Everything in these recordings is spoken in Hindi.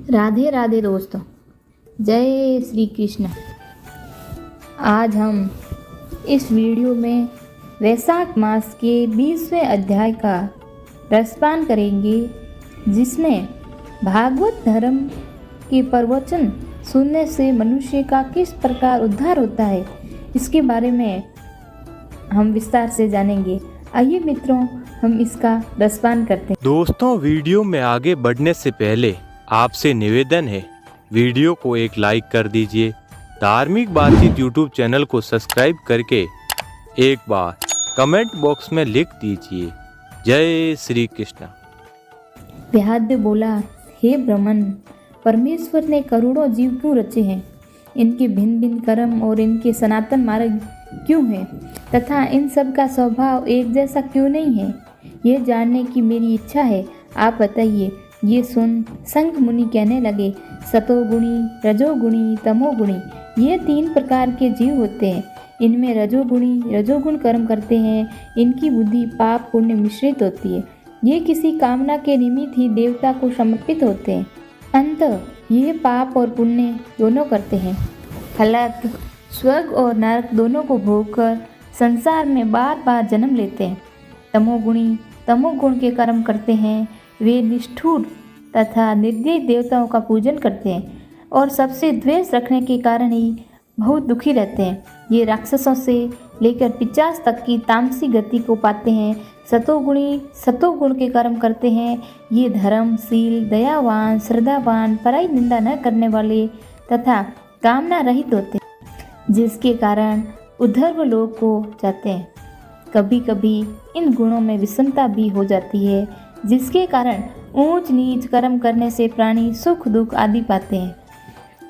राधे राधे दोस्तों, जय श्री कृष्ण। आज हम इस वीडियो में वैशाख मास के 20वें अध्याय का रसपान करेंगे, जिसमें भागवत धर्म के प्रवचन सुनने से मनुष्य का किस प्रकार उद्धार होता है, इसके बारे में हम विस्तार से जानेंगे। आइए मित्रों, हम इसका रसपान करते हैं। दोस्तों, वीडियो में आगे बढ़ने से पहले आपसे निवेदन है, वीडियो को एक लाइक कर दीजिए। धार्मिक बातचीत यूट्यूब चैनल को सब्सक्राइब करके एक बार कमेंट बॉक्स में लिख दीजिए, जय श्री कृष्ण। व्याध बोला, हे ब्रह्मन, परमेश्वर ने करोड़ों जीव क्यों रचे हैं? इनके भिन्न भिन्न कर्म और इनके सनातन मार्ग क्यों हैं तथा इन सब का स्वभाव एक जैसा क्यों नहीं है? ये जानने की मेरी इच्छा है, आप बताइए। ये सुन संघ मुनि कहने लगे, सतोगुणी, रजोगुणी, तमोगुणी, ये 3 प्रकार के जीव होते हैं। इनमें रजोगुण कर्म करते हैं। इनकी बुद्धि पाप पुण्य मिश्रित होती है। ये किसी कामना के निमित्त ही देवता को समर्पित होते हैं। अंत ये पाप और पुण्य दोनों करते हैं। फलत स्वर्ग और नरक दोनों को भोगकर संसार में बार बार जन्म लेते हैं। तमोगुणी तमोगुण के कर्म करते हैं। वे निष्ठुर तथा निर्दयी देवताओं का पूजन करते हैं और सबसे द्वेष रखने के कारण ही बहुत दुखी रहते हैं। ये राक्षसों से लेकर 50 तक की तामसी गति को पाते हैं। सतोगुणी सतोगुण के कर्म करते हैं। ये धर्मशील, दयावान, श्रद्धावान, पराई निंदा न करने वाले तथा कामना रहित होते हैं, जिसके कारण उद्धर्व लोक को जाते हैं। कभी कभी इन गुणों में विषमता भी हो जाती है, जिसके कारण ऊंच नीच कर्म करने से प्राणी सुख दुख आदि पाते हैं।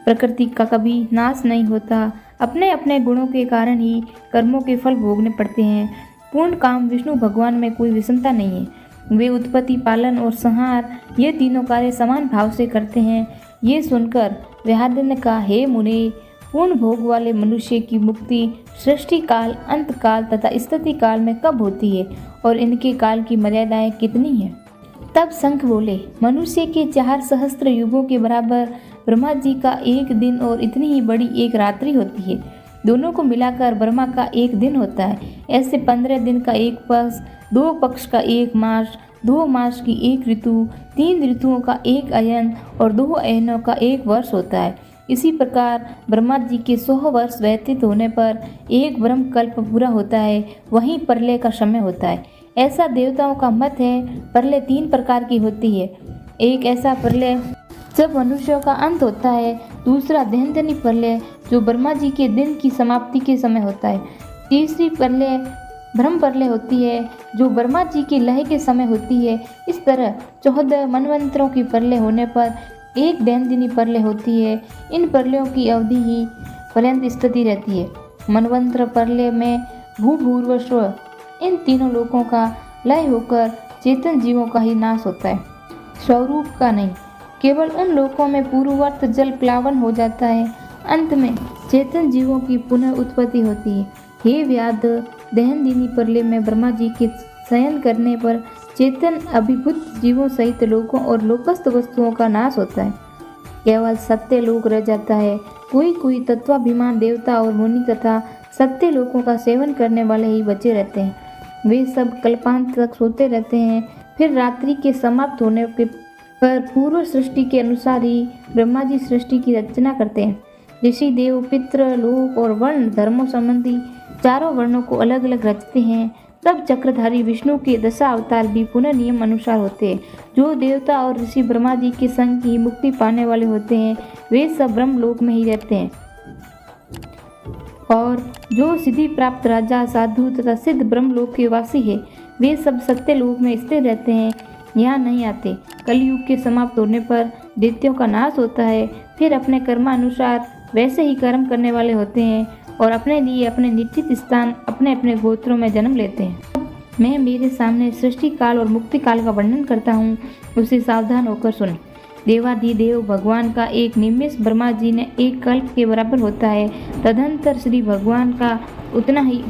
प्रकृति का कभी नाश नहीं होता। अपने अपने गुणों के कारण ही कर्मों के फल भोगने पड़ते हैं। पूर्ण काम विष्णु भगवान में कोई विषमता नहीं है। वे उत्पत्ति, पालन और संहार ये तीनों कार्य समान भाव से करते हैं। ये सुनकर व्याध ने कहा, हे मुने, पूर्ण भोग वाले मनुष्य की मुक्ति सृष्टि काल, अंत काल तथा स्थिति काल में कब होती है और इनके काल की मर्यादाएं कितनी हैं? तब शंख बोले, मनुष्य के 4 सहस्त्र युगों के बराबर ब्रह्मा जी का एक दिन और इतनी ही बड़ी एक रात्रि होती है। दोनों को मिलाकर ब्रह्मा का एक दिन होता है। ऐसे 15 दिन का एक पक्ष, 2 पक्ष का एक मास, 2 मास की एक ऋतु, 3 ऋतुओं का एक अयन और 2 अयनों का एक वर्ष होता है। इसी प्रकार ब्रह्मा जी के 100 वर्ष व्यतीत होने पर एक ब्रह्म कल्प पूरा होता है। वहीं प्रलय का समय होता है। ऐसा देवताओं का मत है। प्रलय 3 प्रकार की होती है। एक ऐसा प्रलय जब मनुष्यों का अंत होता है। दूसरा देहंतनी प्रलय, जो ब्रह्मा जी के दिन की समाप्ति के समय होता है। तीसरी प्रलय ब्रह्म प्रलय होती है, जो ब्रह्मा जी की लय के समय होती है। इस तरह 14 मनवंतरों की प्रलय होने पर एक देहंतनी प्रलय होती है। इन प्रलयों की अवधि ही पर्यंत स्थिति रहती है। मनवंतर प्रलय में भू भूर्व स्व इन तीनों लोकों का लय होकर चेतन जीवों का ही नाश होता है, स्वरूप का नहीं। केवल उन लोकों में पूर्ववर्त जल प्लावन हो जाता है। अंत में चेतन जीवों की पुनः उत्पत्ति होती है। हे व्याध, देहनदिनी प्रलय में ब्रह्मा जी के शयन करने पर चेतन अभिभूत जीवों सहित लोकों और लोकस्थ वस्तुओं का नाश होता है। केवल सत्य लोक रह जाता है। कोई तत्वाभिमान देवता और मुनि तथा सत्य लोकों का सेवन करने वाले ही बचे रहते हैं। वे सब कल्पांत तक सोते रहते हैं। फिर रात्रि के समाप्त होने के पर पूर्व सृष्टि के अनुसार ही ब्रह्मा जी सृष्टि की रचना करते हैं। ऋषि, देव, पितृ, लोक और वर्ण धर्मों संबंधी 4 वर्णों को अलग अलग रचते हैं। तब चक्रधारी विष्णु के 10 अवतार भी पुनः नियम अनुसार होते हैं। जो देवता और ऋषि ब्रह्मा जी के संग ही मुक्ति पाने वाले होते हैं, वे सब ब्रह्म लोक में ही रहते हैं। और जो सिद्धि प्राप्त राजा, साधु तथा सिद्ध ब्रह्मलोक के वासी है, वे सब सत्य लोक में स्थिर रहते हैं, यहाँ नहीं आते। कलयुग के समाप्त होने पर दैत्यों का नाश होता है। फिर अपने कर्मानुसार वैसे ही कर्म करने वाले होते हैं और अपने लिए अपने निश्चित स्थान अपने अपने गोत्रों में जन्म लेते हैं। मैं मेरे सामने सृष्टि काल और मुक्ति काल का वर्णन करता हूँ, उसे सावधान होकर सुन। देवाधिदेव भगवान का एक निमिष ब्रह्मा जी ने एक कल्प के बराबर होता है। तदंतर श्री भगवान का उतना ही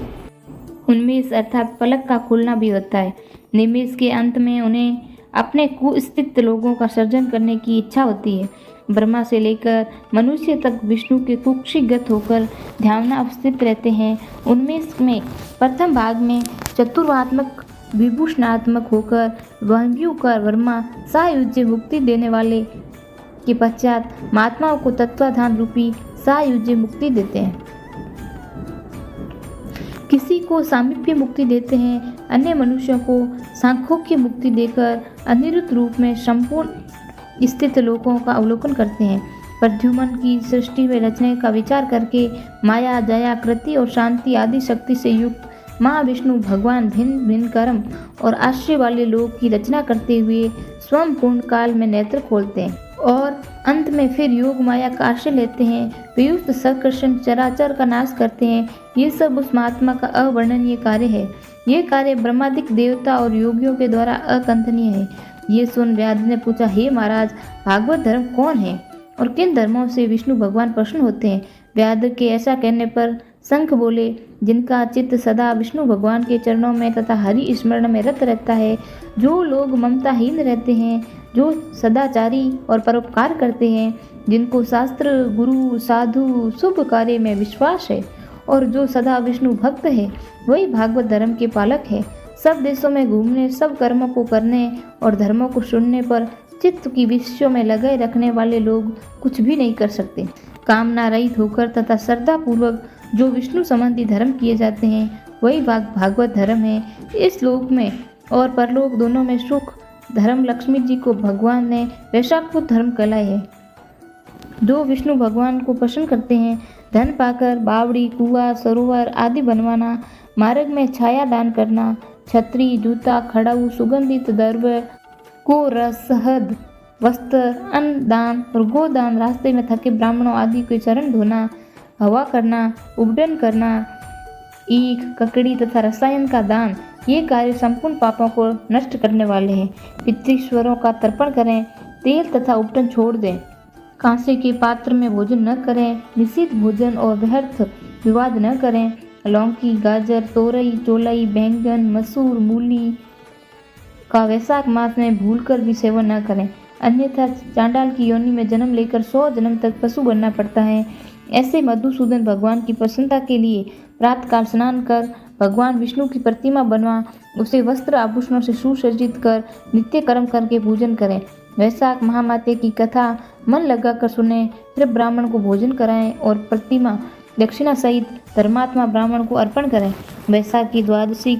उन्मेष अर्थात पलक का खुलना भी होता है। निमिष के अंत में उन्हें अपने कुस्थित लोगों का सर्जन करने की इच्छा होती है। ब्रह्मा से लेकर मनुष्य तक विष्णु के कुक्षिगत होकर ध्यान अवस्थित रहते हैं। उनमें प्रथम भाग में चतुर्वात्मक विभूषणात्मक होकर वंग्यू कर ब्रह्मा सायुज्य मुक्ति देने वाले के पश्चात महात्माओं को तत्वाधान रूपी सायुज्य मुक्ति देते हैं। किसी को सामीप्य मुक्ति देते हैं, अन्य मनुष्यों को सांख्योक्य मुक्ति देकर अनिरुद्ध रूप में संपूर्ण स्थित लोकों का अवलोकन करते हैं। प्रद्युम्न की सृष्टि में रचने का विचार करके माया, दया, कृति और शांति आदि शक्ति से युक्त महाविष्णु भगवान भिन्न भिन्न कर्म और आश्रय वाले लोक की रचना करते हुए स्वयं पूर्ण काल में नेत्र खोलते हैं और अंत में फिर योग माया का आश्रय लेते हैं। पीयूष सकर्षण चराचर का नाश करते हैं। ये सब उस महात्मा का अवर्णनीय कार्य है। ये कार्य ब्रह्मादिक देवता और योगियों के द्वारा अकंथनीय है। ये सुन व्याध ने पूछा, हे महाराज, भागवत धर्म कौन है और किन धर्मों से विष्णु भगवान प्रसन्न होते हैं? व्याध के ऐसा कहने पर शंख बोले, जिनका चित्त सदा विष्णु भगवान के चरणों में तथा हरि स्मरण में रत रहता है, जो लोग ममताहीन रहते हैं, जो सदाचारी और परोपकार करते हैं, जिनको शास्त्र, गुरु, साधु, शुभ कार्य में विश्वास है और जो सदा विष्णु भक्त है, वही भागवत धर्म के पालक है। सब देशों में घूमने, सब कर्मों को करने और धर्मों को सुनने पर चित्त की विषयों में लगाए रखने वाले लोग कुछ भी नहीं कर सकते। कामना रहित होकर तथा श्रद्धा पूर्वक जो विष्णु संबंधी धर्म किए जाते हैं, वही भागवत धर्म है। इस लोक में और परलोक दोनों में सुख धर्म लक्ष्मी जी को भगवान ने वैशाखुत धर्म कहलाए है। जो विष्णु भगवान को प्रसन्न करते हैं, धन पाकर बावड़ी, कुआं, सरोवर आदि बनवाना, मार्ग में छाया दान करना, छतरी, जूता, खड़ाऊ, सुगंधित द्रव्य को रसहद, वस्त्र, अन्न दान और गोदान, रास्ते में थके ब्राह्मणों आदि के चरण धोना, हवा करना, उपडन करना, ईख, ककड़ी तथा रसायन का दान, ये कार्य संपूर्ण पापों को नष्ट करने वाले हैं। पितृश्वरों का तर्पण करें, तेल तथा उपटन छोड़ दें, कांसे के पात्र में भोजन न करें, निषिद्ध भोजन और व्यर्थ विवाद न करें, लौकी, गाजर, तोरई, चोलाई, बैंगन, मसूर, मूली का वैशाख मास में भूलकर भी सेवन न करें, अन्यथा चांडाल की योनि में जन्म लेकर 100 जन्म तक पशु बनना पड़ता है। ऐसे मधुसूदन भगवान की प्रसन्नता के लिए प्रातःकाल स्नान कर भगवान विष्णु की प्रतिमा बनवा, उसे वस्त्र आभूषणों से सुसज्जित कर नित्य कर्म करके पूजन करें। वैशाख महामाते की कथा मन लगाकर सुने, फिर ब्राह्मण को भोजन कराएं और प्रतिमा दक्षिणा सहित धर्मात्मा ब्राह्मण को अर्पण करें। वैशाख की द्वादशी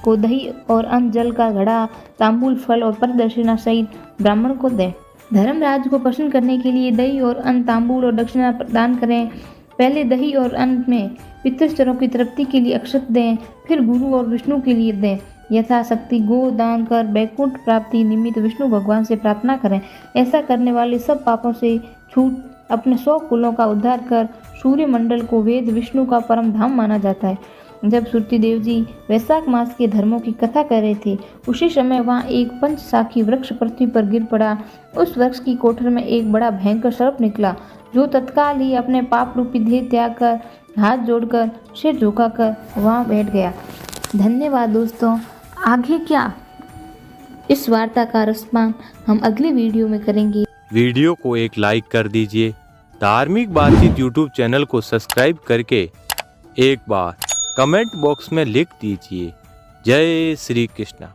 को दही और अन्न जल का घड़ा, तांबूल, फल और प्रदक्षिणा सहित ब्राह्मण को दें। धर्मराज को प्रसन्न करने के लिए दही और अन्न, तांबूल और दक्षिणा प्रदान करें। पहले दही और अन्न में पितृश्वरों की तृप्ति के लिए अक्षत दें, फिर गुरु और विष्णु के लिए दें। यथाशक्ति गो दान कर वैकुंठ प्राप्ति निमित्त विष्णु भगवान से प्रार्थना करें। ऐसा करने वाले सब पापों से छूट अपने 100 कुलों का उद्धार कर सूर्य मंडल को वेद विष्णु का परम धाम माना जाता है। जब सूर्ति देव जी वैशाख मास के धर्मों की कथा कर रहे थे, उसी समय वहाँ एक पंचशाखी वृक्ष पृथ्वी पर गिर पड़ा। उस वृक्ष की कोठर में एक बड़ा भयंकर सर्प निकला, जो तत्काल ही अपने पाप रूपी देह त्याग कर, हाथ जोड़कर, सिर झुकाकर वहाँ बैठ गया। धन्यवाद दोस्तों। आगे क्या, इस वार्ता का रसपान हम अगले वीडियो में करेंगे। वीडियो को एक लाइक कर दीजिए। धार्मिक बातचीत यूट्यूब चैनल को सब्सक्राइब करके एक बार कमेंट बॉक्स में लिख दीजिए, जय श्री कृष्ण।